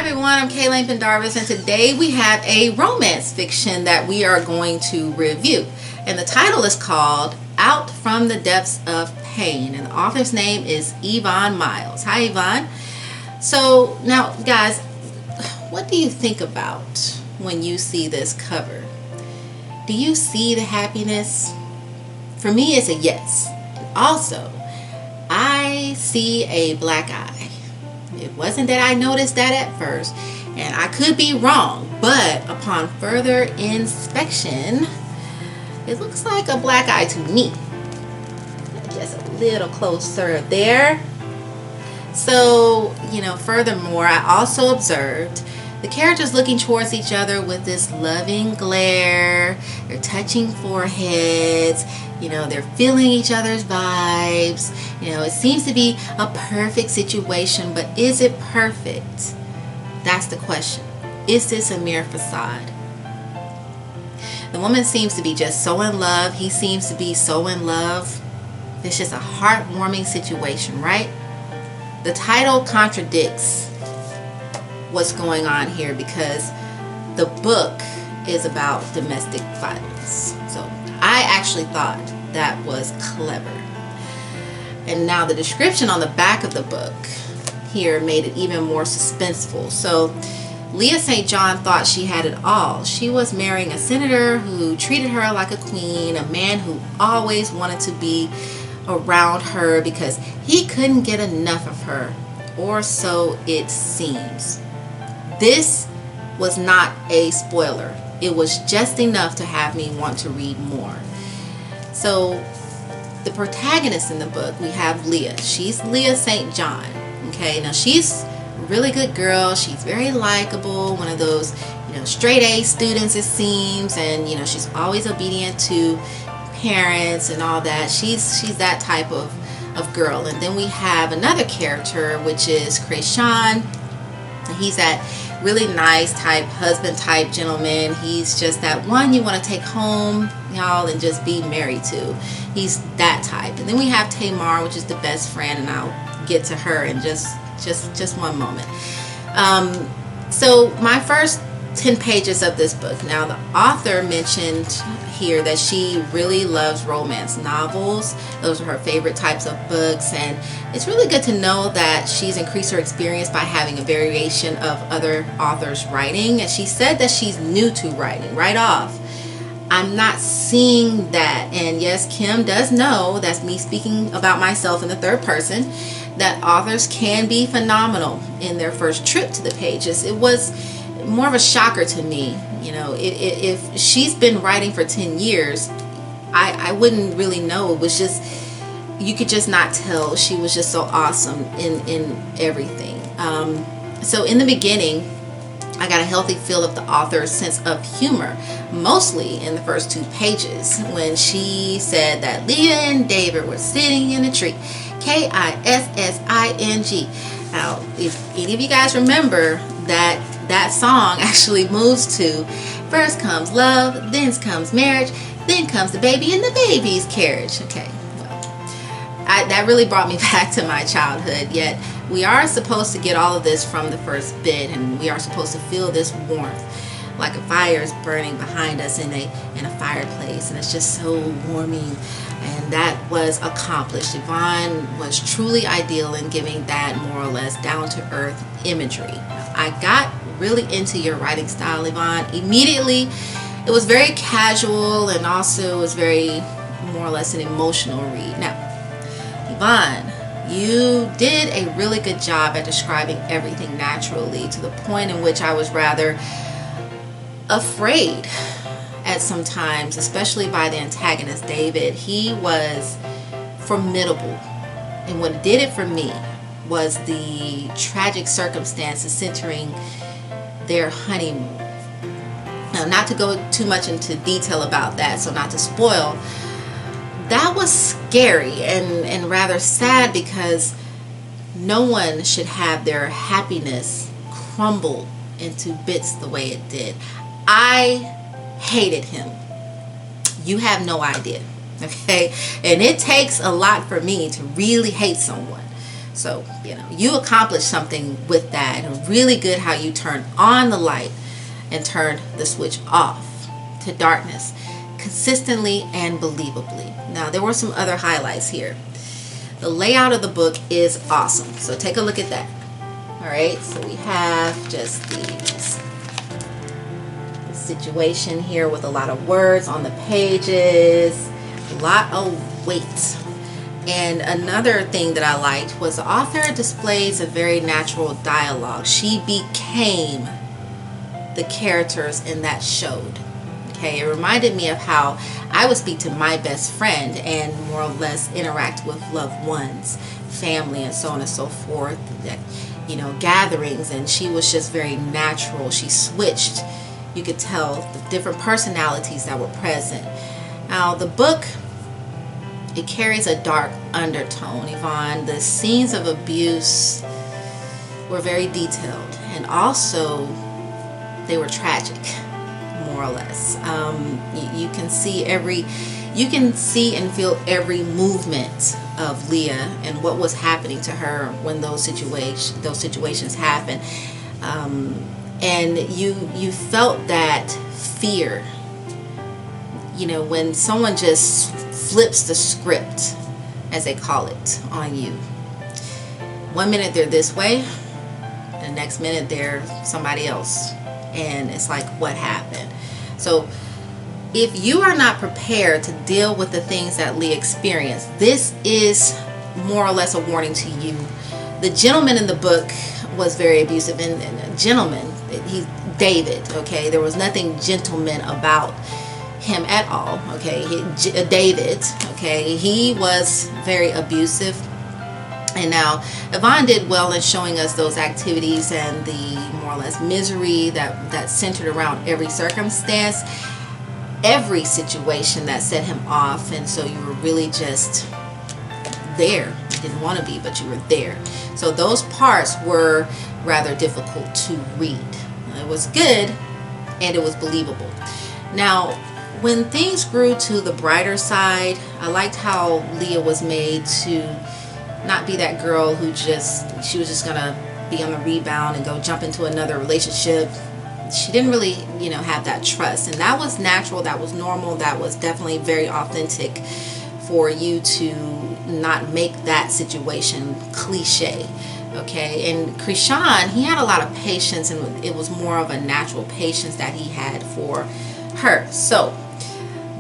everyone, I'm Kayleen Pendarvis, and today we have a romance fiction that we are going to review. And the title is called Out from the Depths of Pain, and the author's name is Yvonne Miles. Hi, Yvonne. So now, guys, what do you think about when you see this cover? Do you see the happiness? For me, it's a yes. Also, I see a black eye. It wasn't that I noticed that at first, and I could be wrong, but upon further inspection, it looks like a black eye to me. Just a little closer there. So, furthermore, I also observed the characters looking towards each other with this loving glare. They're touching foreheads. They're feeling each other's vibes. It seems to be a perfect situation, but is it perfect? That's the question. Is this a mere facade? The woman seems to be just so in love. He seems to be so in love. It's just a heartwarming situation, right? The title contradicts what's going on here because the book is about domestic violence. So I actually thought that was clever. And now the description on the back of the book here made it even more suspenseful. So Leah St. John thought she had it all. She was marrying a senator who treated her like a queen, a man who always wanted to be around her because he couldn't get enough of her, or so it seems. This was not a spoiler. It was just enough to have me want to read more. So the protagonist in the book, we have Leah. She's Leah St. John. Okay, now she's a really good girl. She's very likable, one of those, straight A students it seems, and she's always obedient to parents and all that. She's that type of girl. And then we have another character, which is Kreayshawn. He's that really nice type, husband type gentleman. He's just that one you want to take home, y'all, and just be married to. He's that type. And then we have Tamar, which is the best friend, and I'll get to her in just one moment. So my first 10 pages of this book. Now, the author mentioned here that she really loves romance novels. Those are her favorite types of books, and it's really good to know that she's increased her experience by having a variation of other authors' writing. And she said that she's new to writing right off. I'm not seeing that. And yes, Kim does know, that's me speaking about myself in the third person, that authors can be phenomenal in their first trip to the pages. It was more of a shocker to me. If she's been writing for 10 years, I wouldn't really know. It was just, you could just not tell. She was just so awesome in everything. So in the beginning, I got a healthy feel of the author's sense of humor, mostly in the first 2 pages when she said that Leah and David were sitting in a tree. Kissing. Now, if any of you guys remember that song actually moves to, first comes love, then comes marriage, then comes the baby and the baby's carriage. Okay, well, that really brought me back to my childhood. Yet we are supposed to get all of this from the first bit, and we are supposed to feel this warmth, like a fire is burning behind us in a fireplace, and it's just so warming. And that was accomplished. Yvonne was truly ideal in giving that more or less down-to-earth imagery. I got really into your writing style, Yvonne. Immediately, it was very casual, and also it was very more or less an emotional read. Now, Yvonne, you did a really good job at describing everything naturally, to the point in which I was rather afraid at some times, especially by the antagonist, David. He was formidable, and what did it for me was the tragic circumstances centering their honeymoon. Now, not to go too much into detail about that, so not to spoil, that was scary and rather sad, because no one should have their happiness crumble into bits the way it did. I hated him. You have no idea. Okay? And it takes a lot for me to really hate someone. So, you accomplished something with that. And really good how you turned on the light and turned the switch off to darkness consistently and believably. Now, there were some other highlights here. The layout of the book is awesome. So take a look at that. All right, so we have just the situation here with a lot of words on the pages, a lot of weight. And another thing that I liked was the author displays a very natural dialogue. She became the characters in that showed. Okay, it reminded me of how I would speak to my best friend and more or less interact with loved ones, family, and so on and so forth. That, gatherings, and she was just very natural. She switched. You could tell the different personalities that were present. Now, the book, it carries a dark undertone, Yvonne. The scenes of abuse were very detailed, and also they were tragic, more or less. You can see and feel every movement of Leah and what was happening to her when those situations happened. And you felt that fear, when someone just flips the script, as they call it, on you. One minute they're this way, the next minute they're somebody else, and it's like, what happened? So if you are not prepared to deal with the things that Leah experienced, this is more or less a warning to you. The gentleman in the book was very abusive, and a gentleman, he's David, okay? There was nothing gentleman about him at all, okay? David, okay? He was very abusive. And now Yvonne did well in showing us those activities and the more or less misery that centered around every circumstance, every situation that set him off. And so you were really just there. You didn't want to be, but you were there. So those parts were rather difficult to read. It was good and it was believable. Now, when things grew to the brighter side, I liked how Leah was made to not be that girl who she was just gonna be on the rebound and go jump into another relationship. She didn't really, have that trust, and that was natural, that was normal, that was definitely very authentic for you to not make that situation cliche. Okay, and Krishan, he had a lot of patience, and it was more of a natural patience that he had for her. So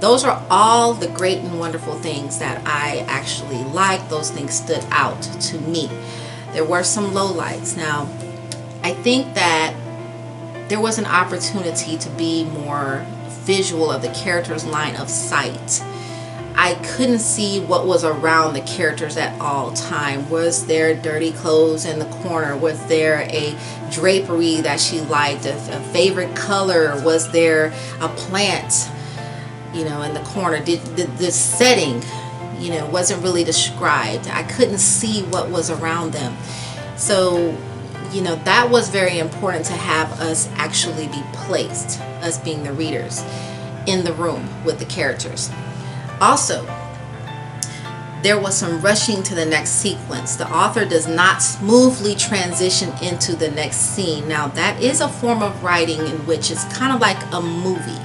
those are all the great and wonderful things that I actually liked. Those things stood out to me. There were some lowlights. Now, I think that there was an opportunity to be more visual of the characters' line of sight. I couldn't see what was around the characters at all time. Was there dirty clothes in the corner? Was there a drapery that she liked, a favorite color? Was there a plant, in the corner? Did the setting, wasn't really described. I couldn't see what was around them. So, that was very important to have us actually be placed, us being the readers, in the room with the characters. Also, there was some rushing to the next sequence. The author does not smoothly transition into the next scene. Now, that is a form of writing in which it's kind of like a movie,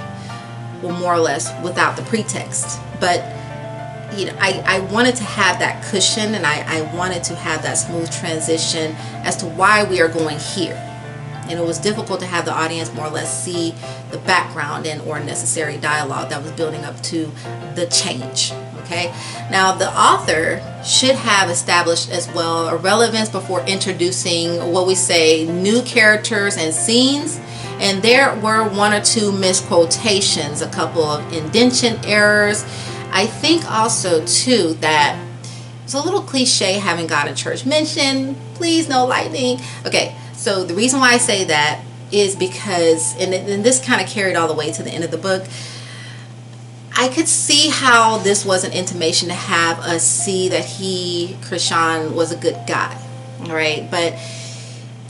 well, more or less, without the pretext. But I wanted to have that cushion, and I wanted to have that smooth transition as to why we are going here. And it was difficult to have the audience more or less see the background and or necessary dialogue that was building up to the change. Okay, now the author should have established as well a relevance before introducing what we say new characters and scenes. And there were one or two misquotations, a couple of indentation errors. I think also too that it's a little cliche having God in church mentioned. Please, no lightning. Okay, so the reason why I say that is because, and this kind of carried all the way to the end of the book, I could see how this was an intimation to have us see that Krishan, was a good guy. All right, but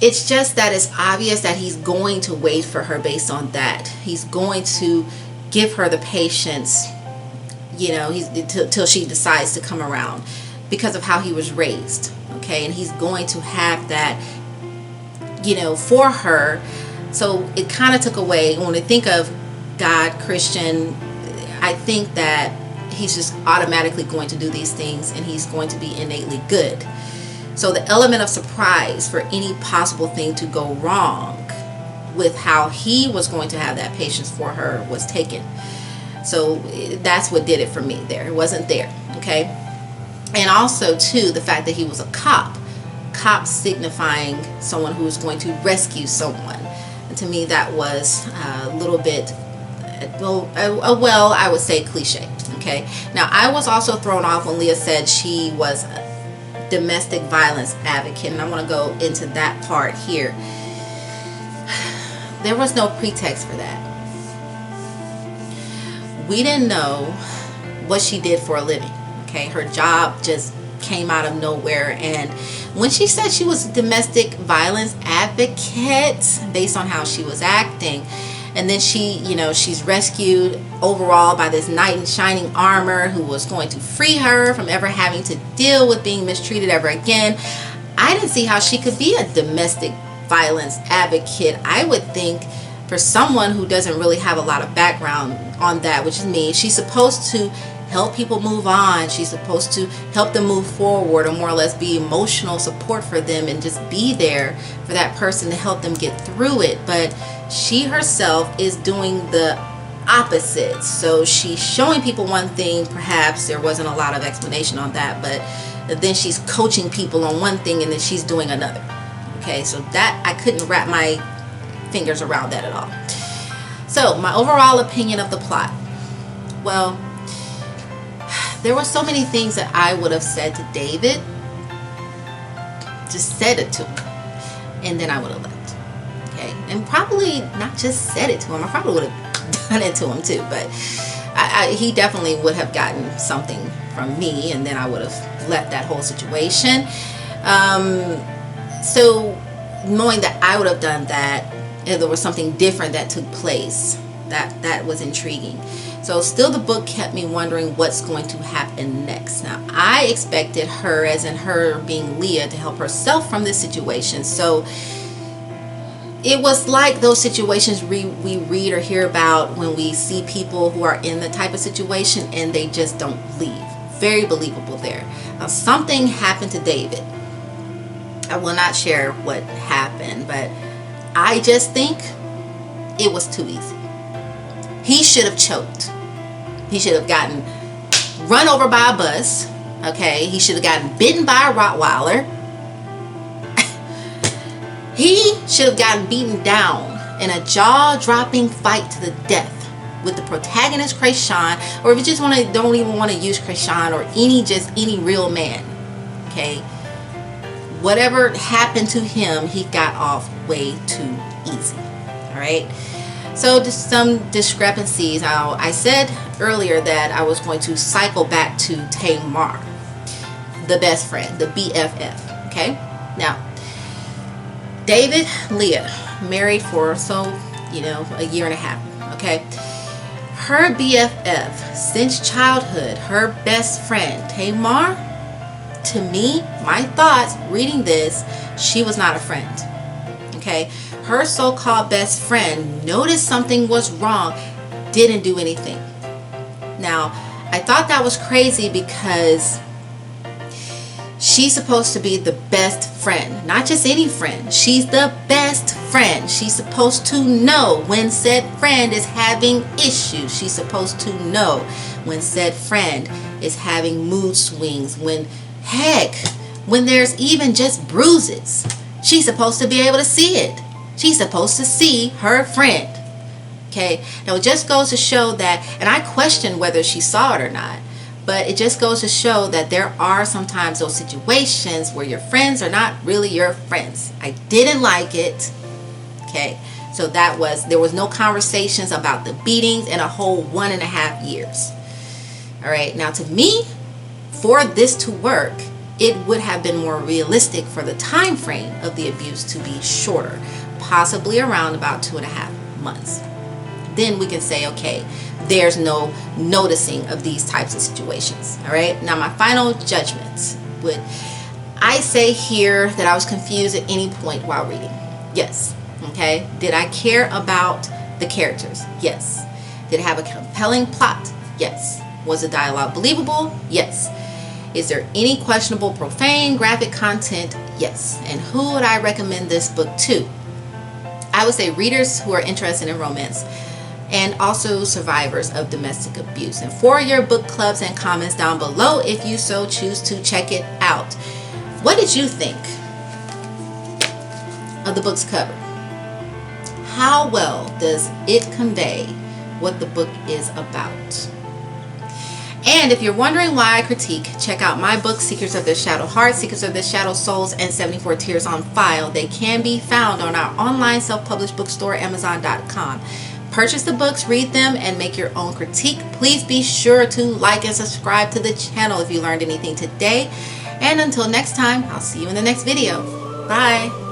it's just that it's obvious that he's going to wait for her based on that. He's going to give her the patience, till she decides to come around. because of how he was raised. Okay, and he's going to have that, for her. So it kind of took away, when I think of God, Christian, I think that he's just automatically going to do these things, and he's going to be innately good. So the element of surprise for any possible thing to go wrong with how he was going to have that patience for her was taken. So that's what did it for me there. It wasn't there. Okay. And also too, the fact that he was a cop signifying someone who was going to rescue someone. And to me, that was a little bit, I would say cliche. Okay. Now, I was also thrown off when Leah said she was a domestic violence advocate, and I want to go into that part here. There was no pretext for that. We didn't know what she did for a living. Okay, her job just came out of nowhere, and when she said she was a domestic violence advocate based on how she was acting, and then she's rescued overall by this knight in shining armor who was going to free her from ever having to deal with being mistreated ever again. I didn't see how she could be a domestic violence advocate. I would think for someone who doesn't really have a lot of background on that, which is me, she's supposed to help people move on. She's supposed to help them move forward, or more or less be emotional support for them and just be there for that person to help them get through it. But she herself is doing the opposite. So she's showing people one thing, perhaps there wasn't a lot of explanation on that, but then she's coaching people on one thing and then she's doing another. Okay, so that I couldn't wrap my fingers around that at all. So my overall opinion of the plot. Well, there were so many things that I would have said to David. Just said it to him, and then I would have left. Okay, and probably not just said it to him. I probably would have done it to him too, but he definitely would have gotten something from me, and then I would have left that whole situation. So knowing that I would have done that, and there was something different that took place, that was intriguing. So still the book kept me wondering what's going to happen next. Now, I expected her, as in her being Leah, to help herself from this situation. So it was like those situations we read or hear about when we see people who are in the type of situation and they just don't leave. Very believable there. Now, something happened to David. I will not share what happened, but I just think it was too easy. He should have choked. He should have gotten run over by a bus. Okay, he should have gotten bitten by a Rottweiler. He should have gotten beaten down in a jaw-dropping fight to the death with the protagonist Kreayshawn, or if you just don't even want to use Kreayshawn or any real man. Okay, whatever happened to him, he got off way too easy. All right. So just some discrepancies. Now, I said earlier that I was going to cycle back to Tamar, the best friend, the BFF. Okay. Now, David, Leah, married for a year and a half. Okay. Her BFF since childhood, her best friend, Tamar, to me, my thoughts reading this, she was not a friend. Okay. Her so-called best friend noticed something was wrong, didn't do anything. Now, I thought that was crazy because she's supposed to be the best friend, not just any friend. She's the best friend. She's supposed to know when said friend is having issues. She's supposed to know when said friend is having mood swings, when there's even just bruises. She's supposed to be able to see it. She's supposed to see her friend. Okay, now it just goes to show that, and I question whether she saw it or not, but it just goes to show that there are sometimes those situations where your friends are not really your friends. I didn't like it. Okay, so there was no conversations about the beatings in a whole 1.5 years. All right, now to me, for this to work, it would have been more realistic for the time frame of the abuse to be shorter, possibly around about 2.5 months. Then we can say, okay, there's no noticing of these types of situations. All right. Now, my final judgments. would I say here that I was confused at any point while reading? Yes. Okay. Did I care about the characters? Yes. Did it have a compelling plot? Yes. Was the dialogue believable? Yes. Is there any questionable, profane, graphic content? Yes. And who would I recommend this book to? I would say readers who are interested in romance and also survivors of domestic abuse. And for your book clubs and comments down below if you so choose to check it out. What did you think of the book's cover? How well does it convey what the book is about? And if you're wondering why I critique, check out my book, Seekers of the Shadow Heart, Seekers of the Shadow Souls, and 74 Tears on File. They can be found on our online self-published bookstore, Amazon.com. Purchase the books, read them, and make your own critique. Please be sure to like and subscribe to the channel if you learned anything today. And until next time, I'll see you in the next video. Bye.